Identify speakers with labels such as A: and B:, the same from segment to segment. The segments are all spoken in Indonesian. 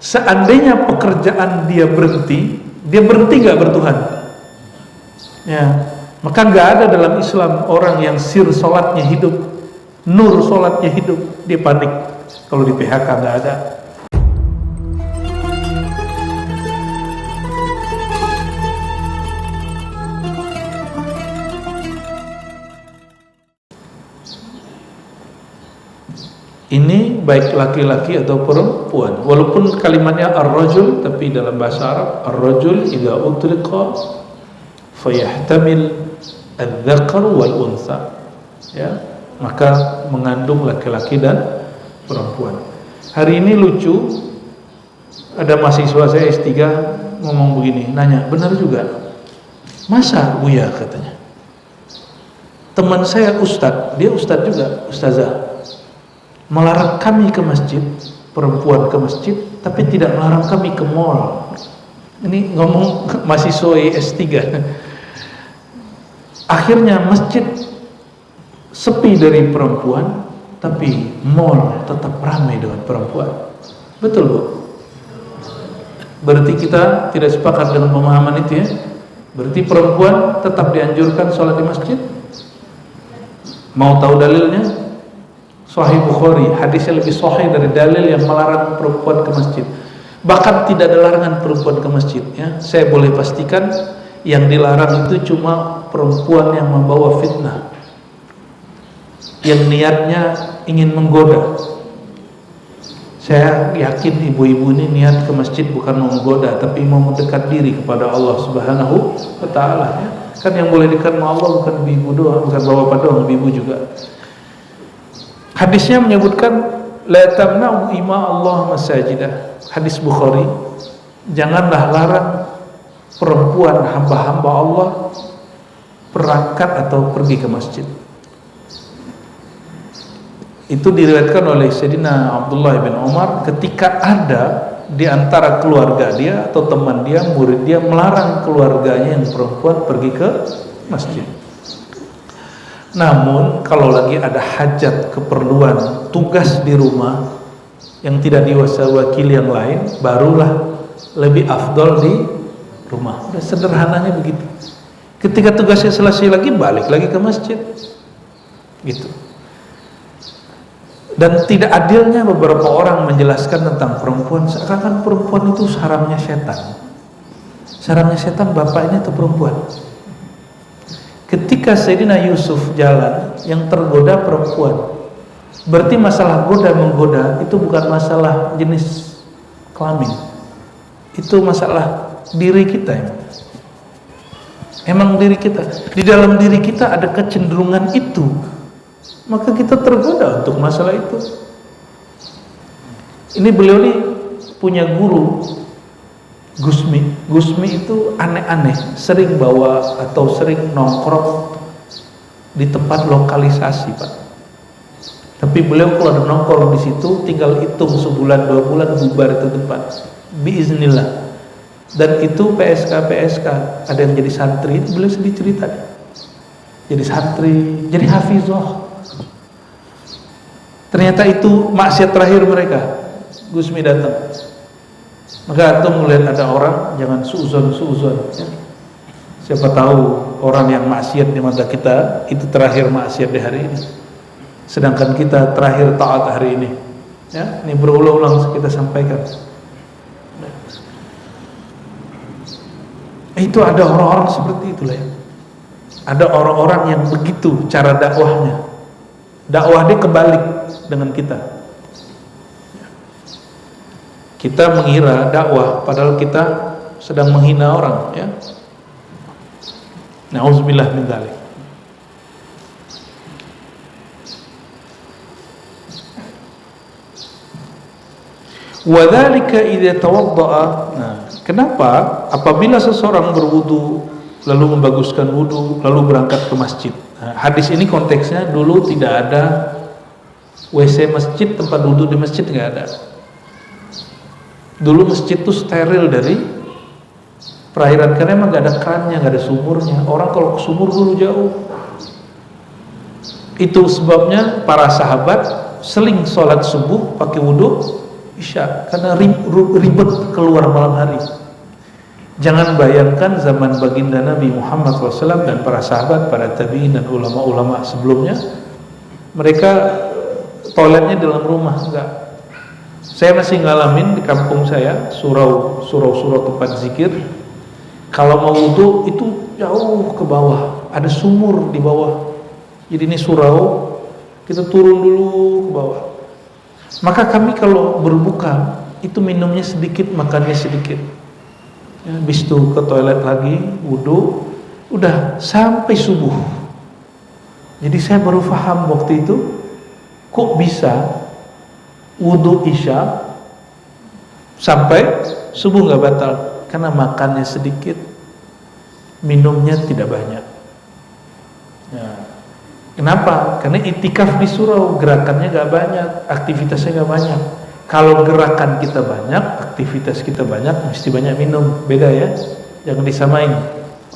A: Seandainya pekerjaan dia berhenti nggak bertuhan? Ya, maka nggak ada dalam Islam orang yang sir sholatnya hidup, nur sholatnya hidup, dia panik kalau di PHK, nggak ada. Ini baik laki-laki atau perempuan, walaupun kalimatnya ar-rajul, tapi dalam bahasa Arab ar-rajul idza utliqa fayahtamil adz-dzakar wal untha, ya, maka mengandung laki-laki dan perempuan. Hari ini lucu, ada mahasiswa saya S3 ngomong begini, nanya, benar juga, masa Buya, katanya, teman saya ustadz, dia ustadz juga, ustazah, melarang kami ke masjid, perempuan ke masjid, tapi tidak melarang kami ke mall. Ini ngomong mahasiswa S3. Akhirnya masjid sepi dari perempuan, tapi mall tetap ramai dengan perempuan. Betul, Bu? Berarti kita tidak sepakat dengan pemahaman itu, ya? Berarti perempuan tetap dianjurkan sholat di masjid? Mau tahu dalilnya? Sahih Bukhari, hadisnya lebih sahih dari dalil yang melarang perempuan ke masjid. Bahkan tidak ada larangan perempuan ke masjid, ya. Saya boleh pastikan yang dilarang itu cuma perempuan yang membawa fitnah, yang niatnya ingin menggoda. Saya yakin ibu-ibu ini niat ke masjid bukan mau menggoda, tapi mau mendekat diri kepada Allah Subhanahu wa Ta'ala, ya. Kan yang boleh dekat sama Allah bukan ibu doang, bukan bapak doang, ibu juga. Hadisnya menyebutkan la tamna'u ima Allah masajidah. Hadis Bukhari, janganlah larang perempuan hamba-hamba Allah berangkat atau pergi ke masjid. Itu diriwayatkan oleh Sayyidina Abdullah bin Umar ketika ada di antara keluarga dia atau teman dia, murid dia, melarang keluarganya yang perempuan pergi ke masjid. Namun kalau lagi ada hajat, keperluan, tugas di rumah yang tidak diwakili yang lain, barulah lebih afdol di rumah. Udah sederhananya begitu. Ketika tugasnya selesai lagi, balik lagi ke masjid, gitu. Dan tidak adilnya beberapa orang menjelaskan tentang perempuan, seakan-akan perempuan itu sarangnya setan. Sarangnya setan bapaknya atau perempuan. Ketika Sayyidina Yusuf jalan, yang tergoda perempuan. Berarti masalah goda-menggoda itu bukan masalah jenis kelamin. Itu masalah diri kita. Emang diri kita. Di dalam diri kita ada kecenderungan itu. Maka kita tergoda untuk masalah itu. Ini beliau nih punya guru, Gusmi. Gusmi itu aneh-aneh, sering bawa atau sering nongkrong di tempat lokalisasi, Pak. Tapi beliau kalau ada nongkrong di situ, tinggal hitung sebulan 2 bulan bubar itu tempat, biiznillah. Dan itu PSK ada yang jadi santri, itu beliau sedih cerita. Jadi santri, jadi hafizah. Ternyata itu maksiat terakhir mereka. Gusmi datang. Maka antum melihat ada orang, jangan suuzon, ya. Siapa tahu orang yang maksiat di mata kita itu terakhir maksiat di hari ini, sedangkan kita terakhir taat hari ini, ya. Ini berulang-ulang kita sampaikan. Itu ada orang-orang seperti itulah, ya. Ada orang-orang yang begitu cara dakwahnya. Dakwah dia kebalik dengan kita. Kita mengira dakwah padahal kita sedang menghina orang, ya. Nauzubillah min dzalik. Wa dzalika idza tawaddaa. Nah, kenapa apabila seseorang berwudu lalu membaguskan wudu lalu berangkat ke masjid. Nah, hadis ini konteksnya dulu tidak ada WC masjid, tempat wudu di masjid nggak ada. Dulu masjid itu steril dari perairan karena emang gak ada kerannya, gak ada sumurnya. Orang kalau ke sumur dulu jauh. Itu sebabnya para sahabat seling sholat subuh pakai wudhu Isya karena ribet keluar malam hari. Jangan bayangkan zaman baginda Nabi Muhammad SAW dan para sahabat, para tabi'in dan ulama-ulama sebelumnya, mereka toiletnya dalam rumah, enggak. Saya masih ngalamin di kampung saya, surau tempat zikir. Kalau mau wudu itu jauh ke bawah, ada sumur di bawah. Jadi ini surau, kita turun dulu ke bawah. Maka kami kalau berbuka itu minumnya sedikit, makannya sedikit. Ya, habis itu ke toilet lagi, wudu, udah sampai subuh. Jadi saya baru paham waktu itu, kok bisa wudu isya sampai subuh nggak batal? Karena makannya sedikit, minumnya tidak banyak. Ya. Kenapa? Karena itikaf di surau, gerakannya nggak banyak, aktivitasnya nggak banyak. Kalau gerakan kita banyak, aktivitas kita banyak, mesti banyak minum. Beda ya, jangan disamain.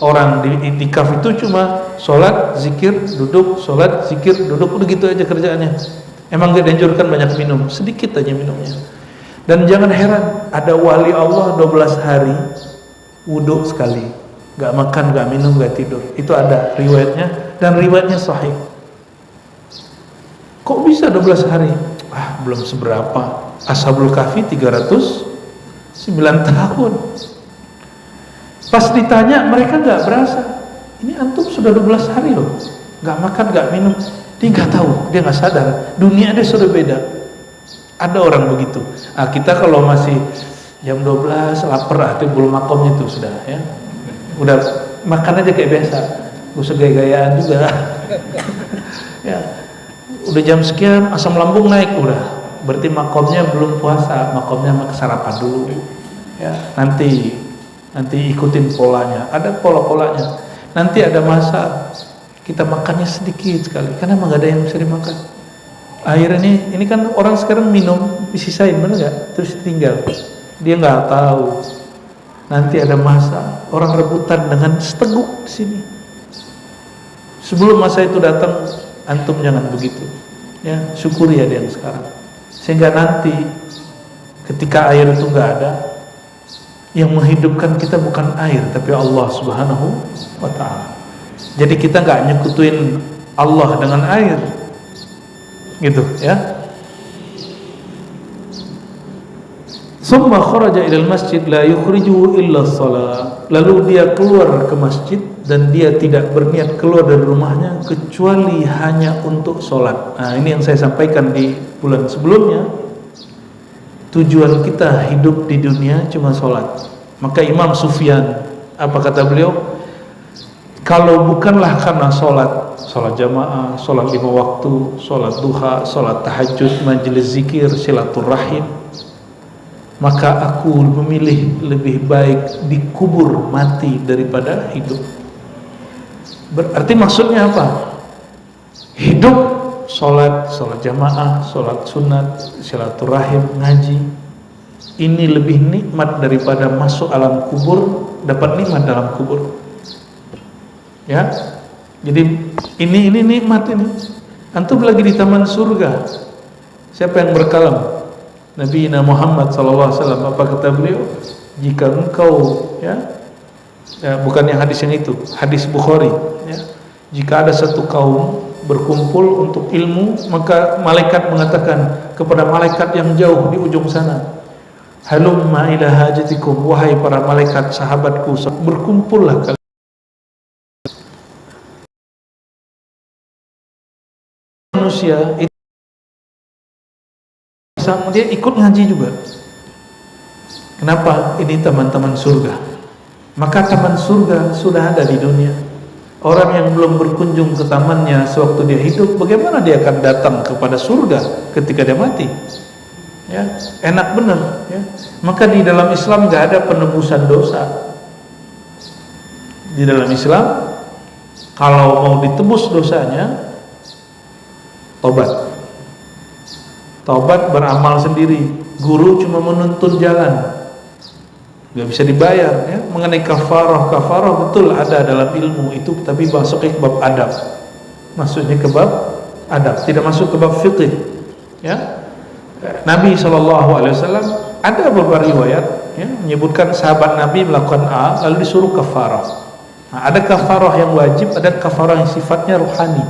A: Orang di itikaf itu cuma sholat, zikir, duduk, sholat, zikir, duduk, udah gitu aja kerjaannya. Emang gak dianjurkan banyak minum, sedikit aja minumnya. Dan jangan heran, ada wali Allah 12 hari wudhu sekali, gak makan, gak minum, gak tidur. Itu ada riwayatnya, dan riwayatnya sahih. Kok bisa 12 hari? Belum seberapa. Ashabul Kahfi 309 tahun. Pas ditanya mereka gak berasa. Ini antum sudah 12 hari loh, gak makan, gak minum. Dia gak tahu, dia gak sadar, dunia dia sudah beda. Ada orang begitu. Kita kalau masih jam 12 lapar, belum makomnya itu sudah ya, udah makan aja kayak biasa, gak usah gaya-gayaan juga. Ya, udah jam sekian asam lambung naik, udah berarti makomnya belum puasa, makomnya sarapan dulu ya. Nanti ikutin polanya, ada pola-polanya. Nanti ada masa kita makannya sedikit sekali karena emang gak ada yang bisa dimakan. Air ini kan orang sekarang minum disisain, bener gak? Terus tinggal, dia nggak tahu nanti ada masa orang rebutan dengan seteguk di sini. Sebelum masa itu datang, antum jangan begitu ya, syukuri ada yang sekarang, sehingga nanti ketika air itu nggak ada, yang menghidupkan kita bukan air tapi Allah Subhanahu wa ta'ala. Jadi kita nggak nyekutuin Allah dengan air gitu ya. Summa kharaja ilal masjid la yukhrijuhu illa shalah. Lalu dia keluar ke masjid dan dia tidak berniat keluar dari rumahnya kecuali hanya untuk sholat. Ini yang saya sampaikan di bulan sebelumnya. Tujuan kita hidup di dunia cuma sholat. Maka Imam Sufyan, apa kata beliau? Kalau bukanlah karena sholat jamaah, sholat 5 waktu, sholat duha, sholat tahajud, majelis zikir, silaturahim, maka aku memilih lebih baik dikubur mati daripada hidup. Berarti maksudnya apa? Hidup sholat jamaah, sholat sunat, silaturahim, ngaji, ini lebih nikmat daripada masuk alam kubur, dapat nikmat dalam kubur ya. Jadi ini nikmat ini. Antum lagi di taman surga. Siapa yang berkalam? Nabi Muhammad SAW. Apa kata beliau? Jika engkau ya, bukan yang hadis yang itu, hadis Bukhari ya, jika ada satu kaum berkumpul untuk ilmu, maka malaikat mengatakan kepada malaikat yang jauh di ujung sana, halumma ila hajatikum, wahai para malaikat sahabatku, berkumpullah kalian. Manusia itu dia ikut ngaji juga. Kenapa? Ini teman-teman surga. Maka taman surga sudah ada di dunia. Orang yang belum berkunjung ke tamannya sewaktu dia hidup, bagaimana dia akan datang kepada surga ketika dia mati? Ya, enak benar ya. Maka di dalam Islam nggak ada penebusan dosa. Di dalam Islam kalau mau ditebus dosanya, tobat beramal sendiri. Guru cuma menuntun jalan, nggak bisa dibayar ya. Mengenai kafarah betul ada dalam ilmu itu, tapi masuknya ke bab adab, maksudnya ke bab adab, tidak masuk ke bab fiqih ya. Nabi SAW ada beberapa riwayat ya, menyebutkan sahabat Nabi melakukan A lalu disuruh kafarah. Nah, ada kafarah yang wajib, ada kafarah yang sifatnya rohani,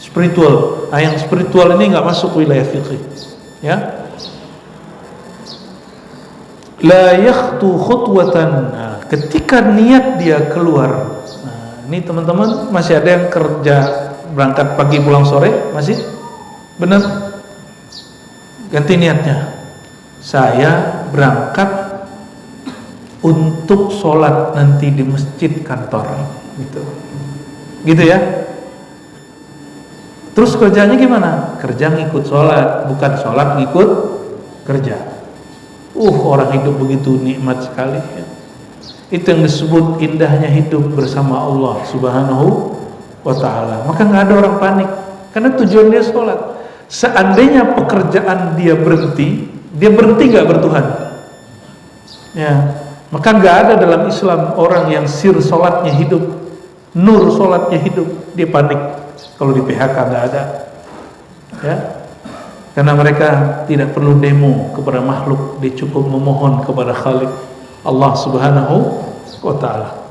A: spiritual. Nah, yang spiritual ini nggak masuk wilayah fikih. Ya, la yakhtu khutwatan. Nah, ketika niat dia keluar. Nah, ini teman-teman masih ada yang kerja berangkat pagi pulang sore, masih benar? Ganti niatnya, saya berangkat untuk sholat nanti di masjid kantor, gitu ya. Terus kerjanya gimana? Kerja ngikut sholat, bukan sholat ngikut kerja. Orang hidup begitu nikmat sekali ya. Itu yang disebut indahnya hidup bersama Allah Subhanahu wa ta'ala. Maka gak ada orang panik, karena tujuan dia sholat. Seandainya pekerjaan dia berhenti gak bertuhan ya, maka gak ada dalam Islam orang yang sir sholatnya hidup, nur sholatnya hidup, dia panik kalau di PHK, gak ada ya, karena mereka tidak perlu demo kepada makhluk, dia cukup memohon kepada Khalik Allah Subhanahu wa ta'ala.